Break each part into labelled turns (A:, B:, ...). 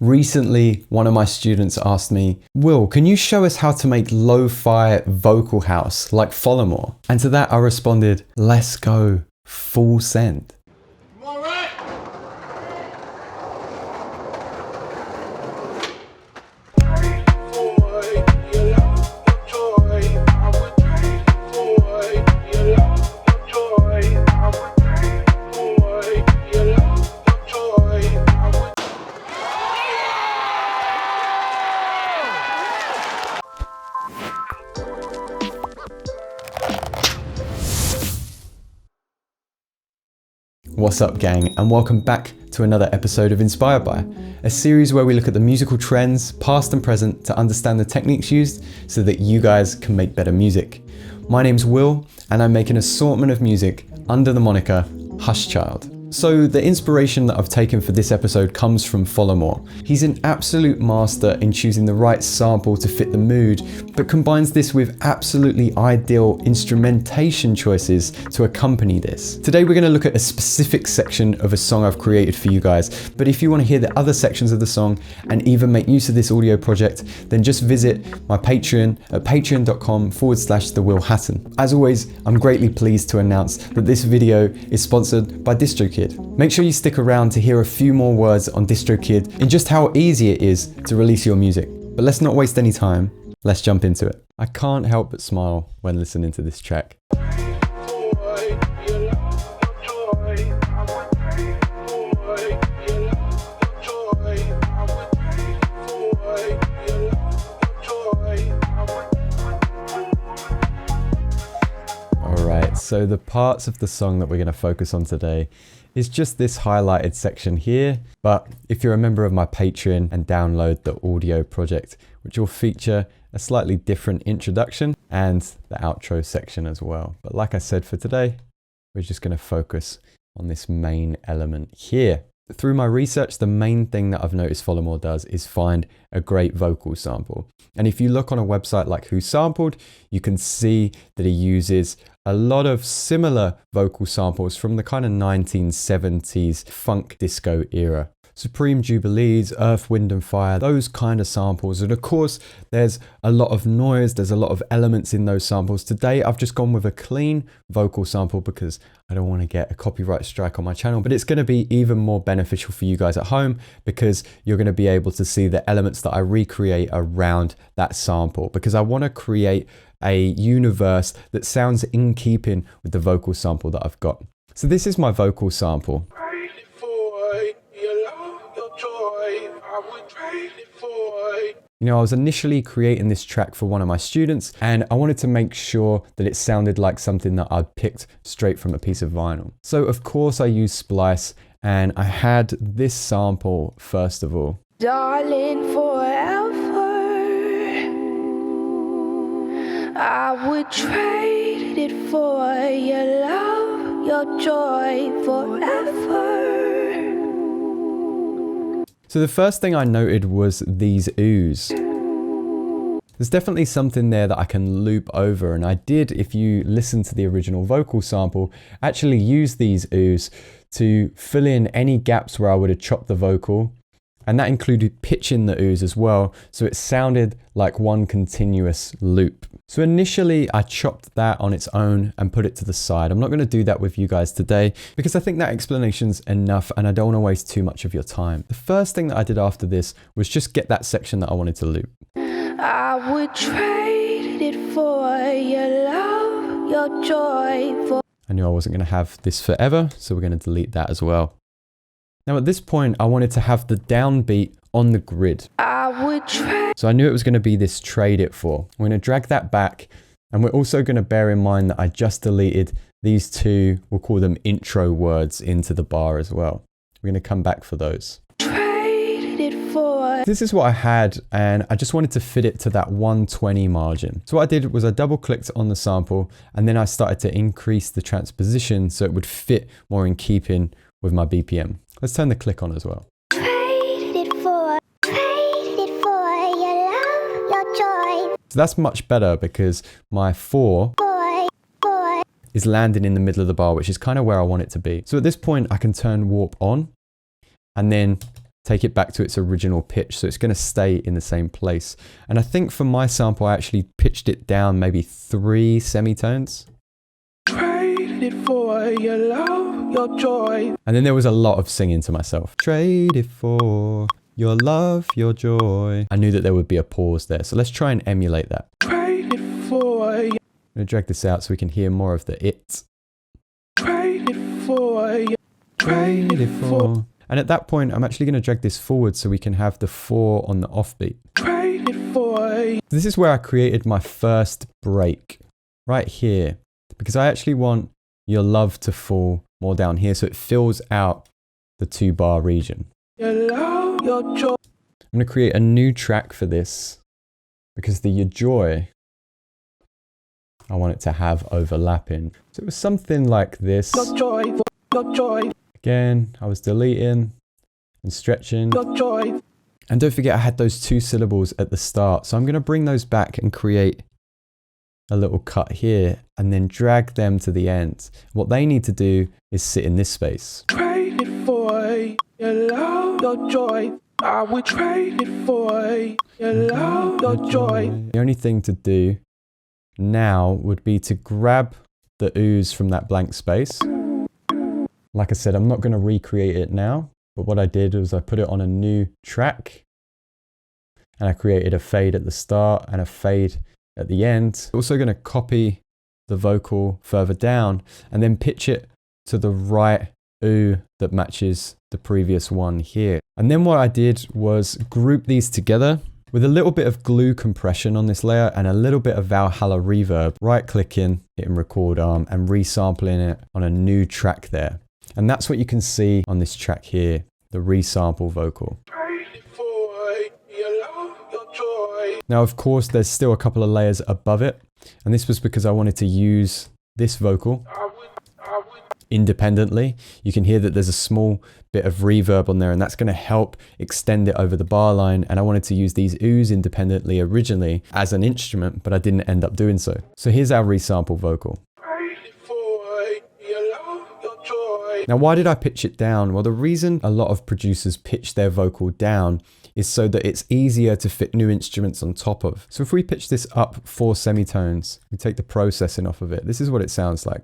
A: Recently, one of my students asked me, Will, can you show us how to make lo-fi vocal house like Folamour? And to that I responded, let's go, full send. What's up, gang, and welcome back to another episode of Inspired By, a series where we look at the musical trends, past and present, to understand the techniques used so that you guys can make better music. My name's Will, and I make an assortment of music under the moniker Hushchild. So the inspiration that I've taken for this episode comes from Folamour. He's an absolute master in choosing the right sample to fit the mood, but combines this with absolutely ideal instrumentation choices to accompany this. Today we're going to look at a specific section of a song I've created for you guys, but if you want to hear the other sections of the song and even make use of this audio project, then just visit my Patreon at patreon.com/The Will Hatton. As always, I'm greatly pleased to announce that this video is sponsored by Distrokid. Make sure you stick around to hear a few more words on Distrokid and just how easy it is to release your music. But let's not waste any time, let's jump into it. I can't help but smile when listening to this track. Alright, so the parts of the song that we're going to focus on today is just this highlighted section here, but if you're a member of my Patreon and download the audio project, which will feature a slightly different introduction and the outro section as well. But like I said, for today, we're just going to focus on this main element here. Through my research, the main thing that I've noticed Folamour does is find a great vocal sample. And if you look on a website like Who Sampled, you can see that he uses a lot of similar vocal samples from the kind of 1970s funk disco era. Supreme Jubilees, Earth, Wind and Fire, those kind of samples. And of course, there's a lot of noise, there's a lot of elements in those samples. Today, I've just gone with a clean vocal sample because I don't want to get a copyright strike on my channel, but it's going to be even more beneficial for you guys at home because you're going to be able to see the elements that I recreate around that sample, because I want to create a universe that sounds in keeping with the vocal sample that I've got. So this is my vocal sample. You know, I was initially creating this track for one of my students and I wanted to make sure that it sounded like something that I'd picked straight from a piece of vinyl. So of course I used Splice and I had this sample first of all. Darling, forever I would trade it for your love, your joy forever. So the first thing I noted was these oohs. There's definitely something there that I can loop over, and I did, if you listen to the original vocal sample, actually use these oohs to fill in any gaps where I would have chopped the vocal, and that included pitching the oohs as well, so it sounded like one continuous loop. So initially I chopped that on its own and put it to the side. I'm not going to do that with you guys today because I think that explanation's enough and I don't want to waste too much of your time. The first thing that I did after this was just get that section that I wanted to loop. I would trade it for your love, your joy for... I knew I wasn't going to have this forever, so we're going to delete that as well. Now at this point, I wanted to have the downbeat on the grid. So I knew it was going to be this trade it for. I'm going to drag that back, and we're also going to bear in mind that I just deleted these two, we'll call them intro words, into the bar as well. We're going to come back for those. This is what I had, and I just wanted to fit it to that 120 margin. So what I did was I double clicked on the sample, and then I started to increase the transposition so it would fit more in keeping with my BPM. Let's turn the click on as well. So that's much better because my 4 is landing in the middle of the bar, which is kind of where I want it to be. So at this point I can turn warp on and then take it back to its original pitch. So it's going to stay in the same place. And I think for my sample, I actually pitched it down maybe 3 semitones. Traded for your love, your joy. And then there was a lot of singing to myself. Traded for your love, your joy. I knew that there would be a pause there. So let's try and emulate that. Traded for. I'm going to drag this out so we can hear more of the it. Traded for. Traded for. And at that point, I'm actually going to drag this forward so we can have the 4 on the offbeat. Traded for. This is where I created my first break. Right here. Because I actually want your love to fall more down here so it fills out the 2-bar region. Your love, your joy. I'm going to create a new track for this because the your joy, I want it to have overlapping. So it was something like this. Your joy, your joy. Again, I was deleting and stretching. Your joy. And don't forget I had those 2 syllables at the start. So I'm going to bring those back and create a little cut here and then drag them to the end. What they need to do is sit in this space. Traded for your love, your joy. I would trade it for your love, your joy. The only thing to do now would be to grab the ooze from that blank space. Like I said, I'm not going to recreate it now, but what I did was I put it on a new track and I created a fade at the start and a fade at the end. Also going to copy the vocal further down and then pitch it to the right ooh that matches the previous one here. And then what I did was group these together with a little bit of glue compression on this layer and a little bit of Valhalla reverb, right clicking, hitting record arm and resampling it on a new track there. And that's what you can see on this track here, the resample vocal. Now, of course, there's still a couple of layers above it. And this was because I wanted to use this vocal independently. You can hear that there's a small bit of reverb on there and that's going to help extend it over the bar line. And I wanted to use these oohs independently originally as an instrument, but I didn't end up doing so. So here's our resample vocal. Now, why did I pitch it down? Well, the reason a lot of producers pitch their vocal down is so that it's easier to fit new instruments on top of. So if we pitch this up 4 semitones, we take the processing off of it. This is what it sounds like.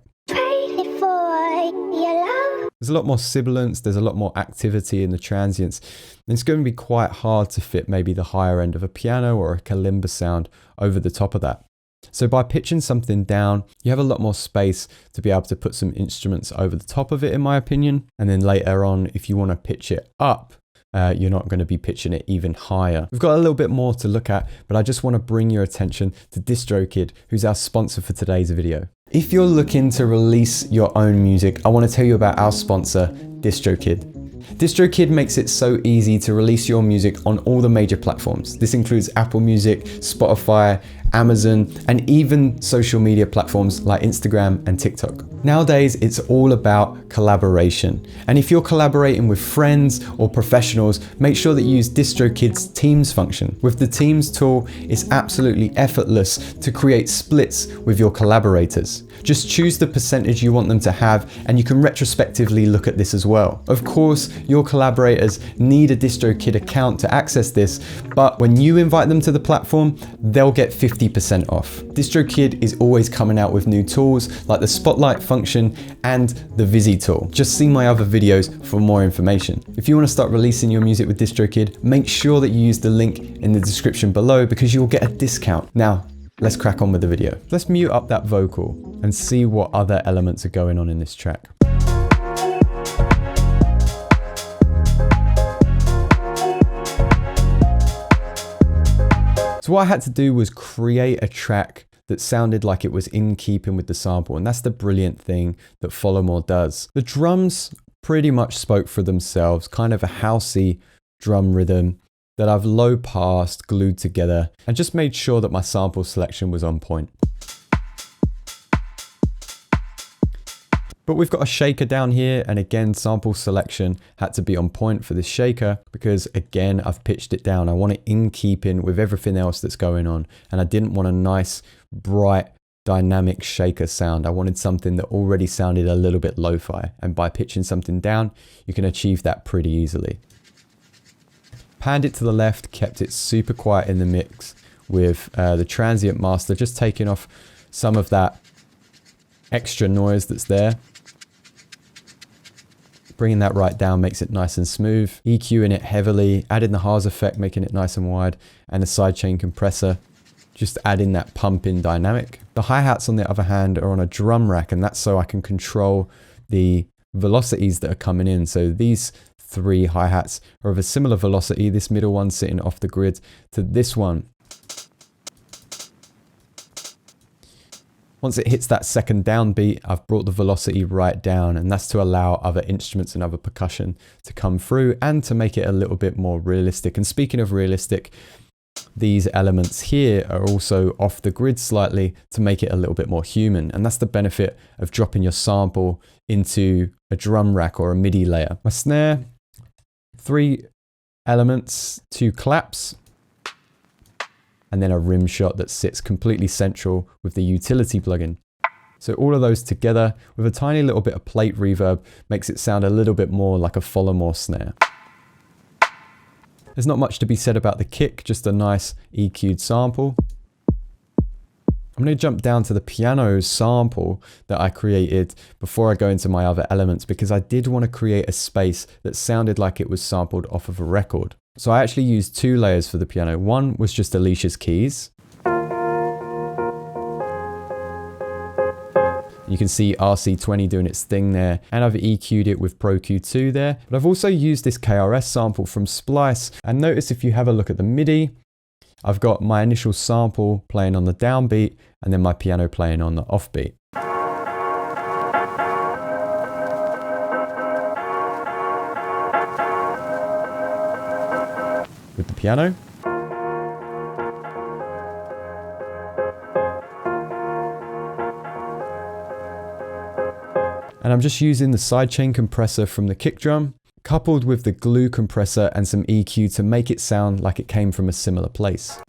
A: There's a lot more sibilance, there's a lot more activity in the transients. And it's going to be quite hard to fit maybe the higher end of a piano or a kalimba sound over the top of that. So by pitching something down, you have a lot more space to be able to put some instruments over the top of it, in my opinion. And then later on, if you want to pitch it up, you're not going to be pitching it even higher. We've got a little bit more to look at, but I just want to bring your attention to Distrokid, who's our sponsor for today's video. If you're looking to release your own music, I want to tell you about our sponsor, Distrokid. Distrokid makes it so easy to release your music on all the major platforms. This includes Apple Music, Spotify, Amazon, and even social media platforms like Instagram and TikTok. Nowadays, it's all about collaboration. And if you're collaborating with friends or professionals, make sure that you use Distrokid's Teams function. With the Teams tool, it's absolutely effortless to create splits with your collaborators. Just choose the percentage you want them to have, and you can retrospectively look at this as well. Of course, your collaborators need a Distrokid account to access this, but when you invite them to the platform, they'll get 50% off. Distrokid is always coming out with new tools like the Spotlight function and the Visi tool. Just see my other videos for more information. If you want to start releasing your music with Distrokid, make sure that you use the link in the description below because you'll get a discount. Now, let's crack on with the video. Let's mute up that vocal and see what other elements are going on in this track. So what I had to do was create a track that sounded like it was in keeping with the sample, and that's the brilliant thing that Folamour does. The drums pretty much spoke for themselves, kind of a housey drum rhythm that I've low passed, glued together, and just made sure that my sample selection was on point. But we've got a shaker down here, and again, sample selection had to be on point for this shaker because again, I've pitched it down. I want it in keeping with everything else that's going on, and I didn't want a nice, bright, dynamic shaker sound. I wanted something that already sounded a little bit lo-fi, and by pitching something down, you can achieve that pretty easily. panned it to the left, kept it super quiet in the mix with the transient master, just taking off some of that extra noise that's there. Bringing that right down makes it nice and smooth. EQing it heavily, adding the Haas effect, making it nice and wide, and the sidechain compressor, just adding that pump-in dynamic. The hi-hats, on the other hand, are on a drum rack, and that's so I can control the velocities that are coming in. So these 3 hi-hats are of a similar velocity. This middle one sitting off the grid to this one. Once it hits that second downbeat, I've brought the velocity right down, and that's to allow other instruments and other percussion to come through and to make it a little bit more realistic. And speaking of realistic, these elements here are also off the grid slightly to make it a little bit more human. And that's the benefit of dropping your sample into a drum rack or a MIDI layer. My snare, 3 elements, 2 claps, and then a rim shot that sits completely central with the utility plugin. So all of those together with a tiny little bit of plate reverb makes it sound a little bit more like a Folamour snare. There's not much to be said about the kick, just a nice EQ'd sample. I'm going to jump down to the piano sample that I created before I go into my other elements, because I did want to create a space that sounded like it was sampled off of a record. So I actually used 2 layers for the piano. One was just Alicia's keys. You can see RC20 doing its thing there, and I've EQ'd it with Pro Q2 there. But I've also used this KRS sample from Splice, and notice if you have a look at the MIDI, I've got my initial sample playing on the downbeat and then my piano playing on the offbeat. With the piano. And I'm just using the sidechain compressor from the kick drum, coupled with the glue compressor and some EQ to make it sound like it came from a similar place.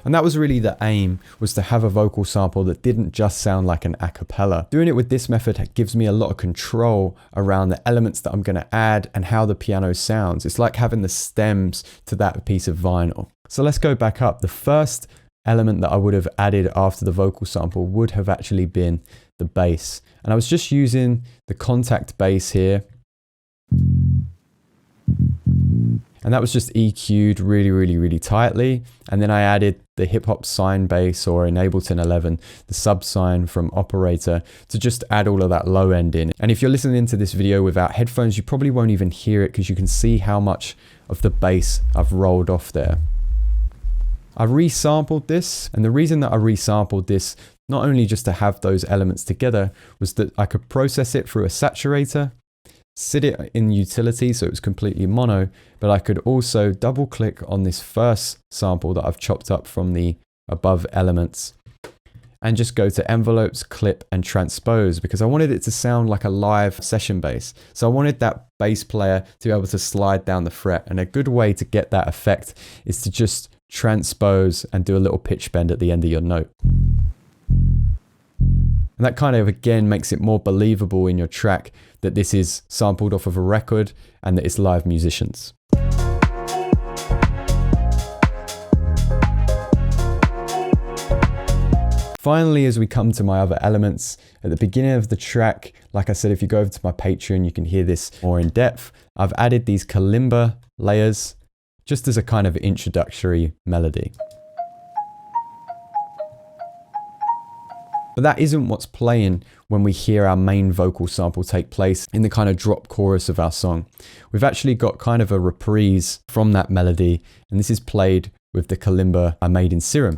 A: And that was really the aim, was to have a vocal sample that didn't just sound like an a cappella. Doing it with this method gives me a lot of control around the elements that I'm going to add and how the piano sounds. It's like having the stems to that piece of vinyl. So let's go back up. The first element that I would have added after the vocal sample would have actually been the bass. And I was just using the contact bass here. And that was just EQ'd really tightly. And then I added the hip hop sine bass, or in Ableton 11, the sub sine from Operator, to just add all of that low end in. And if you're listening to this video without headphones, you probably won't even hear it because you can see how much of the bass I've rolled off there. I resampled this, and the reason that I resampled this, not only just to have those elements together, was that I could process it through a saturator, sit it in utility so it was completely mono, but I could also double click on this first sample that I've chopped up from the above elements and just go to envelopes, clip and transpose, because I wanted it to sound like a live session bass. So I wanted that bass player to be able to slide down the fret, and a good way to get that effect is to just transpose and do a little pitch bend at the end of your note. And that kind of again makes it more believable in your track that this is sampled off of a record and that it's live musicians. Finally, as we come to my other elements, at the beginning of the track, like I said, if you go over to my Patreon, you can hear this more in depth. I've added these kalimba layers just as a kind of introductory melody. But that isn't what's playing when we hear our main vocal sample take place in the kind of drop chorus of our song. We've actually got kind of a reprise from that melody, and this is played with the kalimba I made in Serum.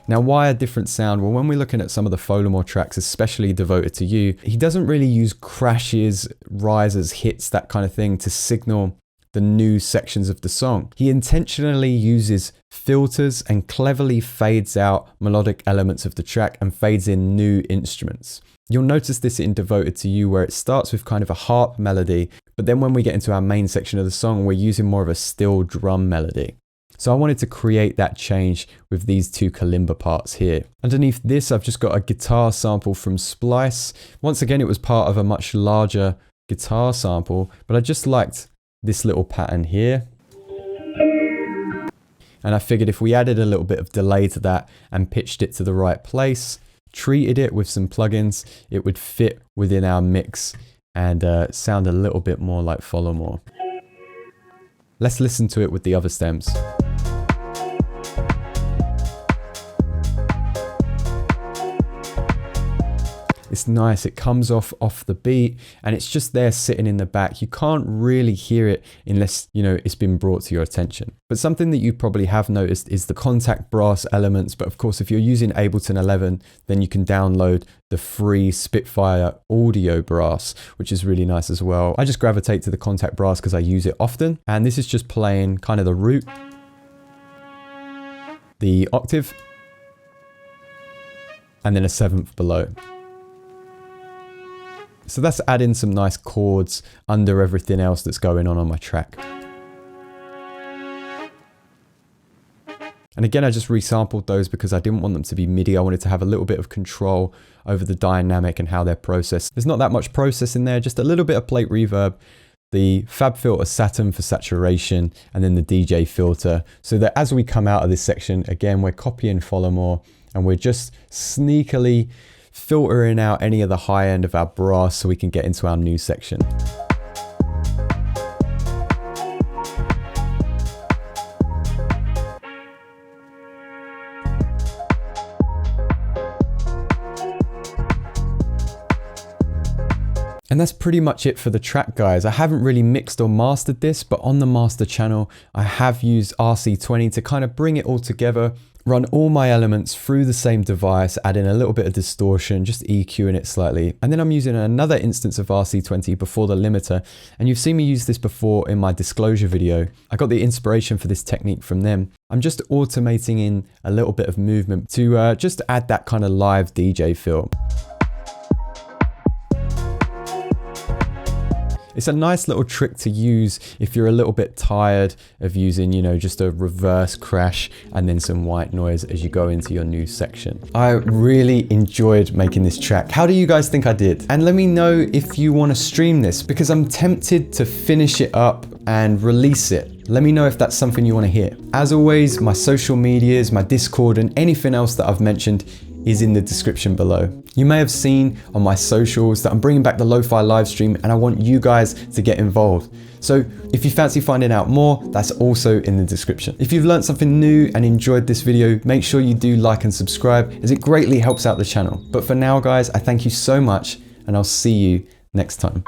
A: Now, why a different sound? Well, when we're looking at some of the Folamour tracks, especially Devoted to You, he doesn't really use crashes, rises, hits, that kind of thing to signal the new sections of the song. He intentionally uses filters and cleverly fades out melodic elements of the track and fades in new instruments. You'll notice this in Devoted to You, where it starts with kind of a harp melody, but then when we get into our main section of the song, we're using more of a steel drum melody. So I wanted to create that change with these two kalimba parts here. Underneath this, I've just got a guitar sample from Splice. Once again, it was part of a much larger guitar sample, but I just liked this little pattern here. And I figured if we added a little bit of delay to that and pitched it to the right place, treated it with some plugins, it would fit within our mix and sound a little bit more like Folamour. Let's listen to it with the other stems. It's nice, it comes off the beat and it's just there sitting in the back. You can't really hear it unless, you know, it's been brought to your attention. But something that you probably have noticed is the contact brass elements. But of course, if you're using Ableton 11, then you can download the free Spitfire audio brass, which is really nice as well. I just gravitate to the contact brass because I use it often. And this is just playing kind of the root, the octave, and then a seventh below. So that's adding some nice chords under everything else that's going on my track. And again, I just resampled those because I didn't want them to be MIDI. I wanted to have a little bit of control over the dynamic and how they're processed. There's not that much process in there, just a little bit of plate reverb, the FabFilter Hatton for saturation, and then the DJ filter. So that as we come out of this section, again, we're copying Folamour and we're just sneakily filtering out any of the high end of our brass so we can get into our new section. And that's pretty much it for the track, guys. I haven't really mixed or mastered this, but on the master channel, I have used RC20 to kind of bring it all together, run all my elements through the same device, add in a little bit of distortion, just EQing it slightly. And then I'm using another instance of RC20 before the limiter. And you've seen me use this before in my disclosure video. I got the inspiration for this technique from them. I'm just automating in a little bit of movement to just add that kind of live DJ feel. It's a nice little trick to use if you're a little bit tired of using, you know, just a reverse crash and then some white noise as you go into your new section. I really enjoyed making this track. How do you guys think I did? And let me know if you want to stream this because I'm tempted to finish it up and release it. Let me know if that's something you want to hear. As always, my social medias, my Discord, and anything else that I've mentioned is in the description below. You may have seen on my socials that I'm bringing back the lo-fi live stream and I want you guys to get involved. So if you fancy finding out more, that's also in the description. If you've learned something new and enjoyed this video, make sure you do like and subscribe as it greatly helps out the channel. But for now, guys, I thank you so much and I'll see you next time.